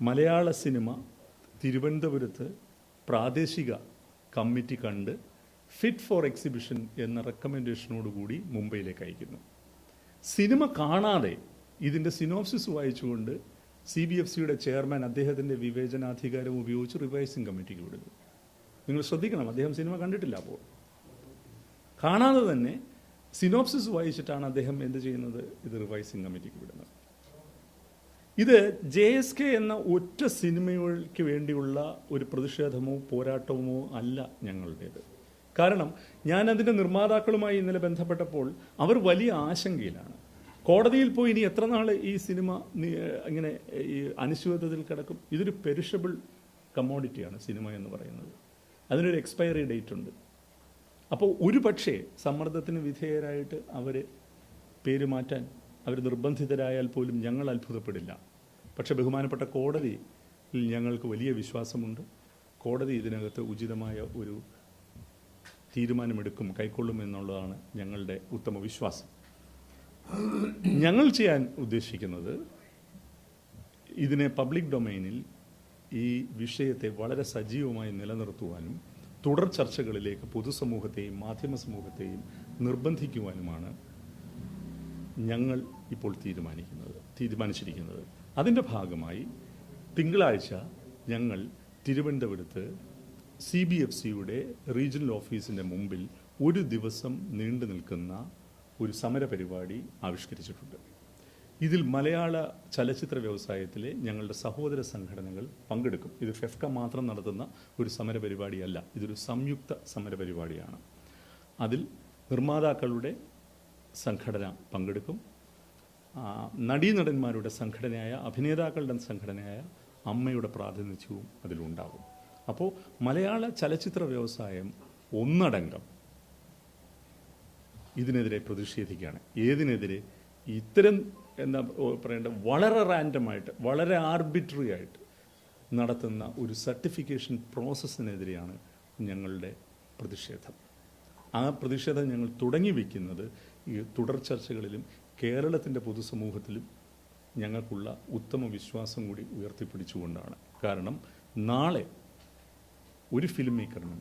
മലയാള cinema തിരുവനന്തപുരത്ത് പ്രാദേശിക committee കണ്ട് ഫിറ്റ് ഫോർ എക്സിബിഷൻ എന്ന റെക്കമെൻഡേഷനോടുകൂടി മുംബൈയിലേക്ക് അയക്കുന്നു. സിനിമ കാണാതെ ഇതിൻ്റെ സിനോപ്സിസ് വായിച്ചുകൊണ്ട് CBFCയുടെ ചെയർമാൻ അദ്ദേഹത്തിൻ്റെ വിവേചനാധികാരം ഉപയോഗിച്ച് റിവൈസിംഗ് കമ്മിറ്റിക്ക് വിടുന്നു. നിങ്ങൾ ശ്രദ്ധിക്കണം, അദ്ദേഹം സിനിമ കണ്ടിട്ടില്ല. അപ്പോൾ കാണാതെ തന്നെ സിനോപ്സിസ് വായിച്ചിട്ടാണ് അദ്ദേഹം എന്ത് ചെയ്യുന്നത്, ഇത് റിവൈസിംഗ് കമ്മിറ്റിക്ക് വിടുന്നത്. ഇത് JSK എന്ന ഒറ്റ സിനിമയ്ക്ക് വേണ്ടിയുള്ള ഒരു പ്രതിഷേധമോ പോരാട്ടമോ അല്ല ഞങ്ങളുടേത്. കാരണം ഞാൻ അതിൻ്റെ നിർമ്മാതാക്കളുമായി ഇന്നലെ ബന്ധപ്പെട്ടപ്പോൾ അവർ വലിയ ആശങ്കയിലാണ്. കോടതിയിൽ പോയി ഇനി എത്ര നാൾ ഈ സിനിമ ഇങ്ങനെ ഈ അനിശ്ചിതത്വത്തിൽ കിടക്കും? ഇതൊരു പെരിഷബിൾ കമ്മോഡിറ്റിയാണ് സിനിമ എന്ന് പറയുന്നത്. അതിനൊരു എക്സ്പയറി ഡേറ്റ് ഉണ്ട്. അപ്പോൾ ഒരു പക്ഷേ സമ്മർദ്ദത്തിന് വിധേയരായിട്ട് അവർ പേര് മാറ്റാൻ അവർ നിർബന്ധിതരായാൽ പോലും ഞങ്ങൾ അത്ഭുതപ്പെടില്ല. പക്ഷേ ബഹുമാനപ്പെട്ട കോടതിയിൽ ഞങ്ങൾക്ക് വലിയ വിശ്വാസമുണ്ട്. കോടതി ഇതിനകത്ത് ഉചിതമായ ഒരു തീരുമാനമെടുക്കും, കൈക്കൊള്ളും എന്നുള്ളതാണ് ഞങ്ങളുടെ ഉത്തമ വിശ്വാസം. ഞങ്ങൾ ചെയ്യാൻ ഉദ്ദേശിക്കുന്നത് ഇതിനെ പബ്ലിക് ഡൊമൈനിൽ ഈ വിഷയത്തെ വളരെ സജീവമായി നിലനിർത്തുവാനും തുടർ ചർച്ചകളിലേക്ക് പൊതുസമൂഹത്തെയും മാധ്യമ സമൂഹത്തെയും നിർബന്ധിക്കുവാനുമാണ് ഞങ്ങൾ ഇപ്പോൾ തീരുമാനിച്ചിരിക്കുന്നത്. അതിൻ്റെ ഭാഗമായി തിങ്കളാഴ്ച ഞങ്ങൾ തിരുവനന്തപുരത്ത് CBFCയുടെ റീജിയണൽ ഓഫീസിൻ്റെ മുമ്പിൽ ഒരു ദിവസം നീണ്ടു നിൽക്കുന്ന ഒരു സമരപരിപാടി ആവിഷ്കരിച്ചിട്ടുണ്ട്. ഇതിൽ മലയാള ചലച്ചിത്ര വ്യവസായത്തിലെ ഞങ്ങളുടെ സഹോദര സംഘടനകൾ പങ്കെടുക്കും. ഇത് ഫെഫ്ക മാത്രം നടത്തുന്ന ഒരു സമരപരിപാടിയല്ല, ഇതൊരു സംയുക്ത സമരപരിപാടിയാണ്. അതിൽ നിർമ്മാതാക്കളുടെ സംഘടന പങ്കെടുക്കും, നടീനടന്മാരുടെ സംഘടനയായ അഭിനേതാക്കളുടെ സംഘടനയായ അമ്മയുടെ പ്രാതിനിധ്യവും അതിലുണ്ടാകും. അപ്പോൾ മലയാള ചലച്ചിത്ര വ്യവസായം ഒന്നടങ്കം ഇതിനെതിരെ പ്രതിഷേധിക്കുകയാണ്. ഏതിനെതിരെ? ഇത്തരം എന്താ പറയേണ്ട, വളരെ റാൻഡമായിട്ട് വളരെ ആർബിട്രറി ആയിട്ട് നടത്തുന്ന ഒരു സർട്ടിഫിക്കേഷൻ പ്രോസസ്സിനെതിരെയാണ് ഞങ്ങളുടെ പ്രതിഷേധം. ആ പ്രതിഷേധം ഞങ്ങൾ തുടങ്ങി വയ്ക്കുന്നത് ഈ തുടർ ചർച്ചകളിലും കേരളത്തിൻ്റെ പൊതുസമൂഹത്തിലും ഞങ്ങൾക്കുള്ള ഉത്തമ വിശ്വാസം കൂടി ഉയർത്തിപ്പിടിച്ചുകൊണ്ടാണ്. കാരണം നാളെ ഒരു ഫിലിം മേക്കറിനും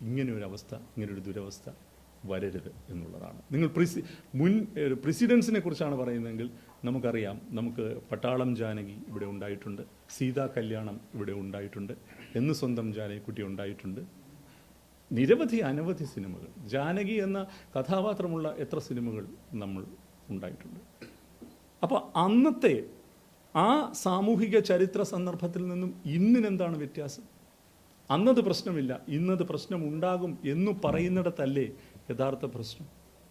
ഇങ്ങനൊരു ദുരവസ്ഥ വരരുത് എന്നുള്ളതാണ്. നിങ്ങൾ പ്രസിഡൻസിനെ കുറിച്ചാണ് പറയുന്നതെങ്കിൽ നമുക്കറിയാം, നമുക്ക് പട്ടാളം ജാനകി ഇവിടെ ഉണ്ടായിട്ടുണ്ട്, സീതാ കല്യാണം ഇവിടെ ഉണ്ടായിട്ടുണ്ട്, എന്ന് സ്വന്തം ജാനകിക്കുട്ടി ഉണ്ടായിട്ടുണ്ട്, അനവധി സിനിമകൾ, ജാനകി എന്ന കഥാപാത്രമുള്ള എത്ര സിനിമകൾ നമ്മൾ ഉണ്ടായിട്ടുണ്ട്. അപ്പോൾ അന്നത്തെ ആ സാമൂഹിക ചരിത്ര സന്ദർഭത്തിൽ നിന്നും ഇന്നിനെന്താണ് വ്യത്യാസം? അന്നത് പ്രശ്നമില്ല, ഇന്നത് പ്രശ്നമുണ്ടാകും എന്നു പറയുന്നിടത്തല്ലേ യഥാർത്ഥ പ്രശ്നം?